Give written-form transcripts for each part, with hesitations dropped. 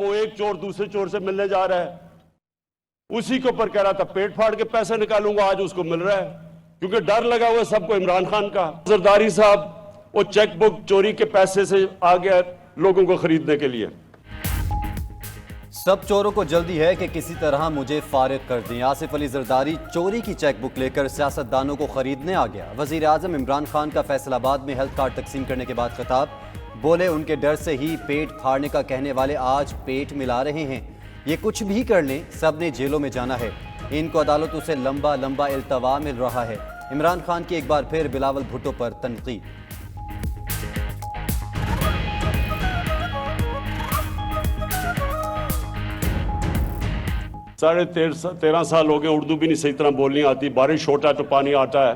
वो एक चोर दूसरे चोर से मिलने जा रहा है, उसी के ऊपर कह रहा था पेट फाड़ के पैसे निकालूंगा, आज उसको मिल रहा है क्योंकि डर लगा हुआ है सबको इमरान खान का। जरदारी साहब वो चेक बुक चोरी के पैसे से आ गया लोगों को खरीदने के लिए। सब चोरों को जल्दी है कि किसी तरह मुझे फारिग कर दें। आसिफ अली जरदारी चोरी की चेक बुक लेकर सियासतदानों को खरीदने आ गया। वजीर आजम इमरान खान का फैसलाबाद में हेल्थ कार्ड तकसीम करने के बाद खिताब, बोले उनके डर से ही पेट फाड़ने का कहने वाले आज पेट मिला रहे हैं। ये कुछ भी कर लें, सब ने जेलों में जाना है। इनको अदालतों से लंबा लंबा इल्तवा मिल रहा है। इमरान खान की एक बार फिर बिलावल भुट्टो पर तनकीद। 13.5 साल हो गए, उर्दू भी नहीं सही तरह बोलनी आती, बारिश होता तो पानी आता है।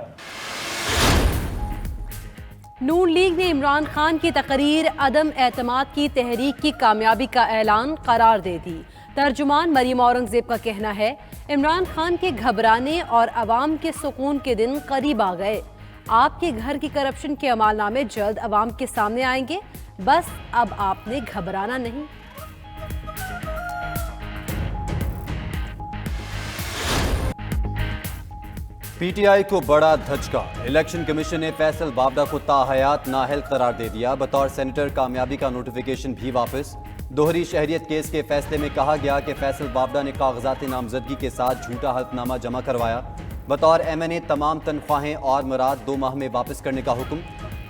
नून लीग ने इमरान खान की तकरीर अदम एतमाद की तहरीक की कामयाबी का ऐलान करार दे दी। तर्जुमान मरीम औरंगजेब का कहना है, इमरान खान के घबराने और अवाम के सुकून के दिन करीब आ गए। आपके घर की करप्शन के अमालनामे जल्द अवाम के सामने आएंगे, बस अब आपने घबराना नहीं। पीटीआई को बड़ा धचका, इलेक्शन कमीशन ने फैसल बावडा को ताहयात नाअहल करार दे दिया। बतौर सेनेटर कामयाबी का नोटिफिकेशन भी वापस। दोहरी शहरियत केस के फैसले में कहा गया कि फैसल बावडा ने कागजात नामजदगी के साथ झूठा हल्फनामा जमा करवाया। बतौर एमएनए तमाम तनख्वाहें और मुराद 2 माह में वापस करने का हुक्म।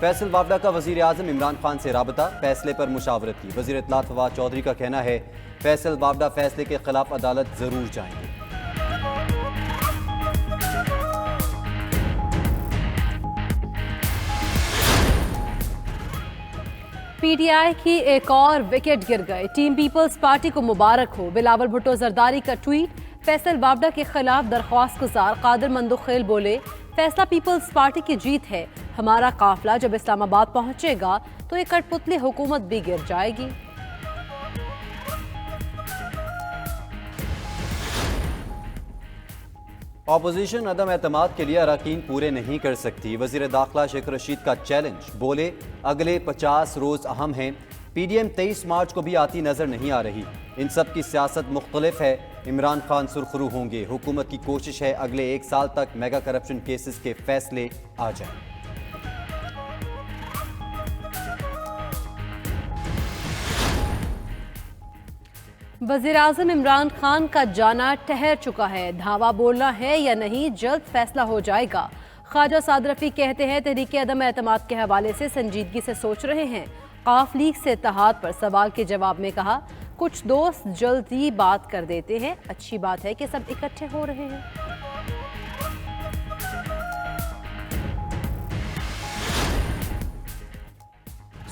फैसल बावडा का वजीर आजम इमरान खान से राबता, फैसले पर मुशावरत की। वजीर इत्तलात फवाद चौधरी का कहना है, फैसल बावडा फैसले के खिलाफ अदालत जरूर जाएंगे। पीटीआई की एक और विकेट गिर गए, टीम पीपल्स पार्टी को मुबारक हो। बिलावल भुट्टो जरदारी का ट्वीट। फैसल बावडा के खिलाफ दरख्वास्त गुजार कादिर मंदुखेल बोले, फैसला पीपल्स पार्टी की जीत है। हमारा काफिला जब इस्लामाबाद पहुंचेगा तो ये कठपुतली हुकूमत भी गिर जाएगी। ऑपोजिशन अदम एतमाद के लिए अरकान पूरे नहीं कर सकती। वजीर दाखिला शेख रशीद का चैलेंज, बोले अगले 50 रोज अहम हैं। पीडीएम 23 मार्च को भी आती नजर नहीं आ रही। इन सब की सियासत मुख्तलिफ है। इमरान खान सुरखरू होंगे। हुकूमत की कोशिश है अगले 1 साल तक मेगा करप्शन केसेस के फैसले आ जाएं। वज़ीर आज़म इमरान खान का जाना ठहर चुका है। धावा बोलना है या नहीं, जल्द फैसला हो जाएगा। ख्वाजा साद रफ़ी कहते हैं, तहरीक अदम एतमाद के हवाले से संजीदगी से सोच रहे हैं। काफ लीग से इत्तेहाद पर सवाल के जवाब में कहा, कुछ दोस्त जल्द ही बात कर देते हैं। अच्छी बात है कि सब इकट्ठे हो रहे हैं।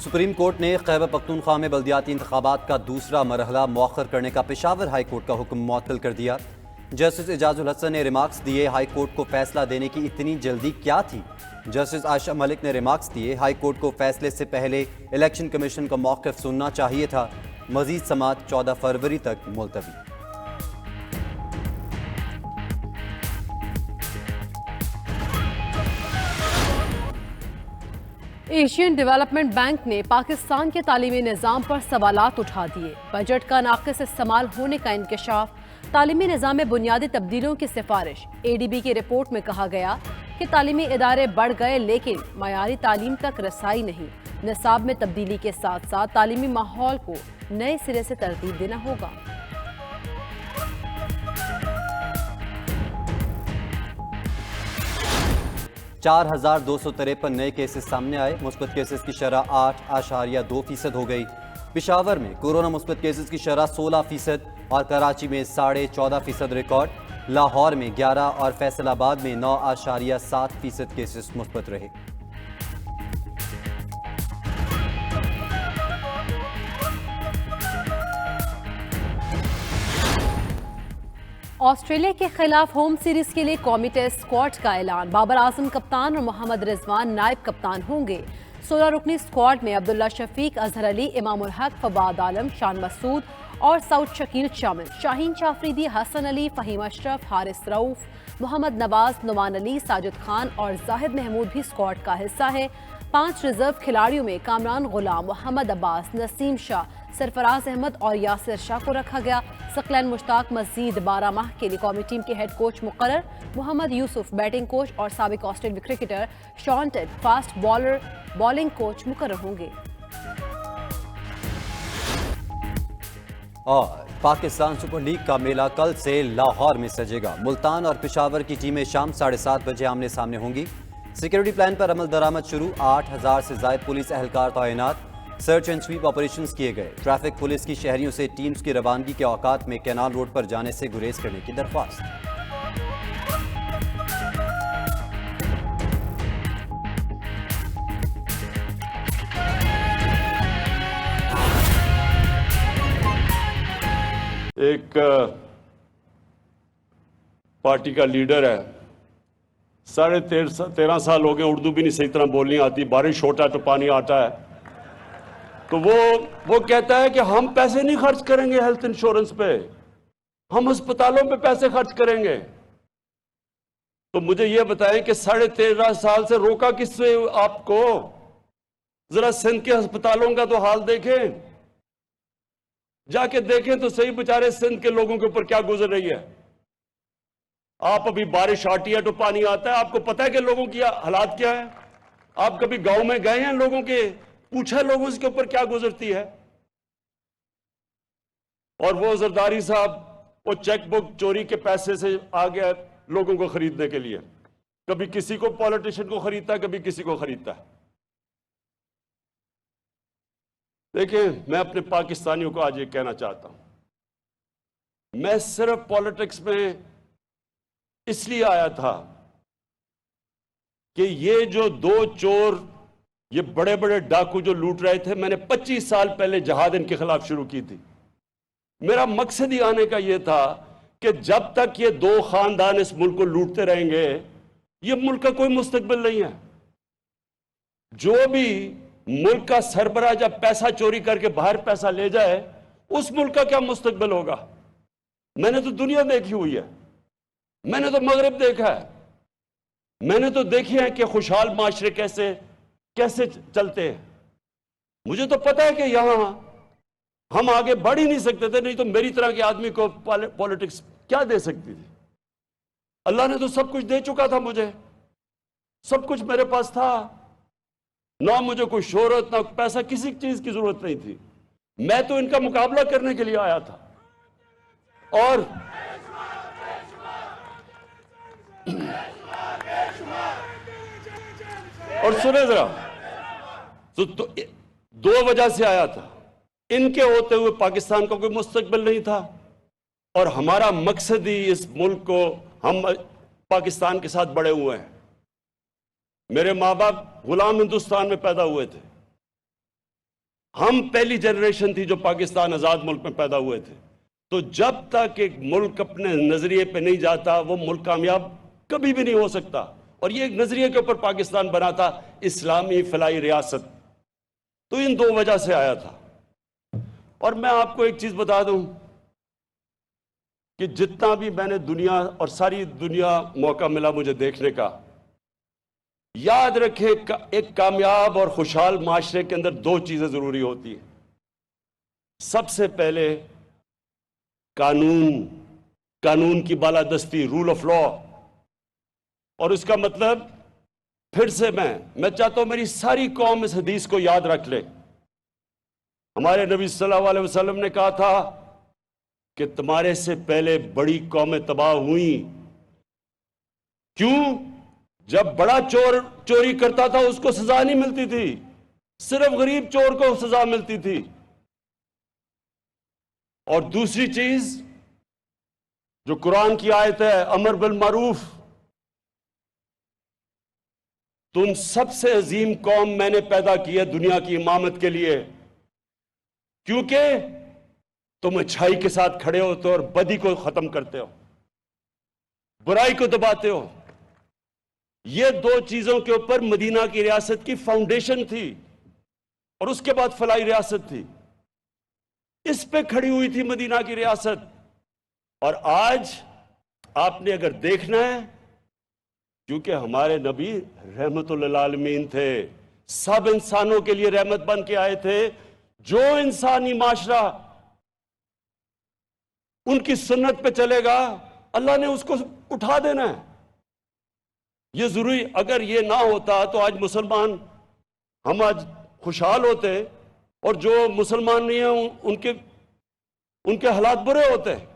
सुप्रीम कोर्ट ने खैबर पख्तूनख्वा में बल्दियाती इंतखाबात का दूसरा मरहला मौखर करने का पेशावर हाई कोर्ट का हुक्म मुअत्तल कर दिया। जस्टिस एजाजुल हसन ने रिमार्क्स दिए, हाई कोर्ट को फैसला देने की इतनी जल्दी क्या थी। जस्टिस आयशा मलिक ने रिमार्क्स दिए, हाई कोर्ट को फैसले से पहले इलेक्शन कमीशन का मौक़िफ़ सुनना चाहिए था। मजीद समाअत 14 फरवरी तक मुलतवी। एशियन डेवलपमेंट बैंक ने पाकिस्तान के तालीमी निज़ाम पर सवालात उठा दिए। बजट का नाक़िस इस्तेमाल होने का इंकशाफ, तालीमी निज़ाम में बुनियादी तब्दीलियों की सिफारिश। एडीबी की रिपोर्ट में कहा गया कि तालीमी इदारे बढ़ गए लेकिन मयारी तालीम तक रसाई नहीं। निसाब में तब्दीली के साथ साथ तालीमी माहौल को नए सिरे से तरतीब देना होगा। चार 4,253 नए केसेस सामने आए। मुस्बत केसेस की शरह 8.2% हो गई। पिशावर में कोरोना मुस्बत केसेस की शरह 16% और कराची में 14.5% रिकॉर्ड। लाहौर में 11 और फैसलाबाद में 9.7% केसेस मुस्बत रहे। ऑस्ट्रेलिया के खिलाफ होम सीरीज के लिए कौमी टेस्ट स्क्वाड का ऐलान। बाबर आजम कप्तान और मोहम्मद रिजवान नायब कप्तान होंगे। 16 रुकनी स्क्वाड में अब्दुल्ला शफीक, अजहर अली, इमाम उल हक, फवाद आलम, शान मसूद और सऊद शकील शामिल। शाहीन चाफरीदी, हसन अली, फहीम अशरफ, हारिस रऊफ, मोहम्मद नवाज, नुमान अली, साजिद खान और जाहिद महमूद भी स्क्वाड का हिस्सा है। 5 ریزرو کھلاڑیوں میں کامران غلام، محمد عباس، نسیم شاہ، سرفراز احمد اور یاسر شاہ کو رکھا گیا۔ ثقلین مشتاق مزید 12 ماہ کے لیے قومی ٹیم کے ہیڈ کوچ مقرر۔ محمد یوسف بیٹنگ کوچ اور سابق آسٹریلوی کرکٹر شان ٹیڈ فاسٹ بالر بالنگ کوچ مقرر ہوں گے۔ اور پاکستان سپر لیگ کا میلہ کل سے لاہور میں سجے گا۔ ملتان اور پشاور کی ٹیمیں شام 7:30 بجے آمنے سامنے ہوں گی۔ سیکیورٹی پلان پر عمل درآمد شروع، 8,000 سے زائد پولیس اہلکار تعینات، سرچ اینڈ سویپ آپریشنز کیے گئے۔ ٹریفک پولیس کی شہریوں سے ٹیمز کی روانگی کے اوقات میں کینال روڈ پر جانے سے گریز کرنے کی درخواست۔ ایک پارٹی کا لیڈر ہے، 13.5 سال ہو گئے، اردو بھی نہیں صحیح طرح بولنی آتی، بارش ہوتا ہے تو پانی آتا ہے، تو وہ کہتا ہے کہ ہم پیسے نہیں خرچ کریں گے ہیلتھ انشورنس پہ، ہم ہسپتالوں پہ پیسے خرچ کریں گے۔ تو مجھے یہ بتائیں کہ 13.5 سال سے روکا کس سے آپ کو؟ ذرا سندھ کے ہسپتالوں کا تو حال دیکھیں، جا کے دیکھیں تو صحیح، بیچارے سندھ کے لوگوں کے اوپر کیا گزر رہی ہے۔ آپ ابھی بارش آتی ہے تو پانی آتا ہے، آپ کو پتہ ہے کہ لوگوں کی حالات کیا ہے؟ آپ کبھی گاؤں میں گئے ہیں لوگوں کے؟ پوچھا لوگوں اس کے اوپر کیا گزرتی ہے؟ اور وہ زرداری صاحب وہ چیک بک چوری کے پیسے سے آ گیا لوگوں کو خریدنے کے لیے، کبھی کسی کو پولیٹیشین کو خریدتا ہے، کبھی کسی کو خریدتا ہے۔ دیکھیں، میں اپنے پاکستانیوں کو آج یہ کہنا چاہتا ہوں، میں صرف پالیٹکس میں اس لیے آیا تھا کہ یہ جو 2 چور، یہ بڑے بڑے ڈاکو جو لوٹ رہے تھے، میں نے 25 سال پہلے جہاد ان کے خلاف شروع کی تھی۔ میرا مقصد ہی آنے کا یہ تھا کہ جب تک یہ 2 خاندان اس ملک کو لوٹتے رہیں گے، یہ ملک کا کوئی مستقبل نہیں ہے۔ جو بھی ملک کا سربراہ جب پیسہ چوری کر کے باہر پیسہ لے جائے، اس ملک کا کیا مستقبل ہوگا؟ میں نے تو دنیا دیکھی ہوئی ہے، میں نے تو مغرب دیکھا ہے، میں نے تو دیکھی ہے کہ خوشحال معاشرے کیسے چلتے ہیں۔ مجھے تو پتا ہے کہ یہاں ہم آگے بڑھ ہی نہیں سکتے تھے، نہیں تو میری طرح کے آدمی کو پالیٹکس کیا دے سکتی تھی؟ اللہ نے تو سب کچھ دے چکا تھا، مجھے سب کچھ میرے پاس تھا، نہ مجھے کوئی شہرت، نہ پیسہ، کسی چیز کی ضرورت نہیں تھی۔ میں تو ان کا مقابلہ کرنے کے لیے آیا تھا۔ اور سنیں ذرا، تو 2 وجہ سے آیا تھا۔ ان کے ہوتے ہوئے پاکستان کا کوئی مستقبل نہیں تھا، اور ہمارا مقصد ہی اس ملک کو، ہم پاکستان کے ساتھ بڑے ہوئے ہیں۔ میرے ماں باپ غلام ہندوستان میں پیدا ہوئے تھے، ہم پہلی جنریشن تھی جو پاکستان آزاد ملک میں پیدا ہوئے تھے۔ تو جب تک ایک ملک اپنے نظریے پہ نہیں جاتا، وہ ملک کامیاب کبھی بھی نہیں ہو سکتا۔ اور یہ ایک نظریے کے اوپر پاکستان بنا تھا، اسلامی فلاحی ریاست۔ تو ان 2 وجہ سے آیا تھا۔ اور میں آپ کو ایک چیز بتا دوں کہ جتنا بھی میں نے دنیا اور ساری دنیا موقع ملا مجھے دیکھنے کا، یاد رکھیں ایک کامیاب اور خوشحال معاشرے کے اندر 2 چیزیں ضروری ہوتی ہیں۔ سب سے پہلے قانون کی بالادستی، رول آف لا۔ اور اس کا مطلب، پھر سے میں چاہتا ہوں میری ساری قوم اس حدیث کو یاد رکھ لے۔ ہمارے نبی صلی اللہ علیہ وسلم نے کہا تھا کہ تمہارے سے پہلے بڑی قومیں تباہ ہوئیں۔ کیوں؟ جب بڑا چور چوری کرتا تھا اس کو سزا نہیں ملتی تھی، صرف غریب چور کو سزا ملتی تھی۔ اور دوسری چیز جو قرآن کی آیت ہے، امر بالمعروف، تم سب سے عظیم قوم میں نے پیدا کی ہے دنیا کی امامت کے لیے، کیونکہ تم اچھائی کے ساتھ کھڑے ہوتے ہو اور بدی کو ختم کرتے ہو، برائی کو دباتے ہو۔ یہ 2 چیزوں کے اوپر مدینہ کی ریاست کی فاؤنڈیشن تھی، اور اس کے بعد فلاحی ریاست تھی۔ اس پہ کھڑی ہوئی تھی مدینہ کی ریاست۔ اور آج آپ نے اگر دیکھنا ہے، کیونکہ ہمارے نبی رحمت للعالمین تھے، सब इंसानों के लिए रहमत बन के आए थे। जो इंसानी माशरा उनकी सुन्नत पे चलेगा, अल्लाह ने उसको उठा देना है। ये जरूरी, अगर ये ना होता तो आज मुसलमान, हम आज खुशहाल होते, और जो मुसलमान नहीं है उनके हालात बुरे होते हैं।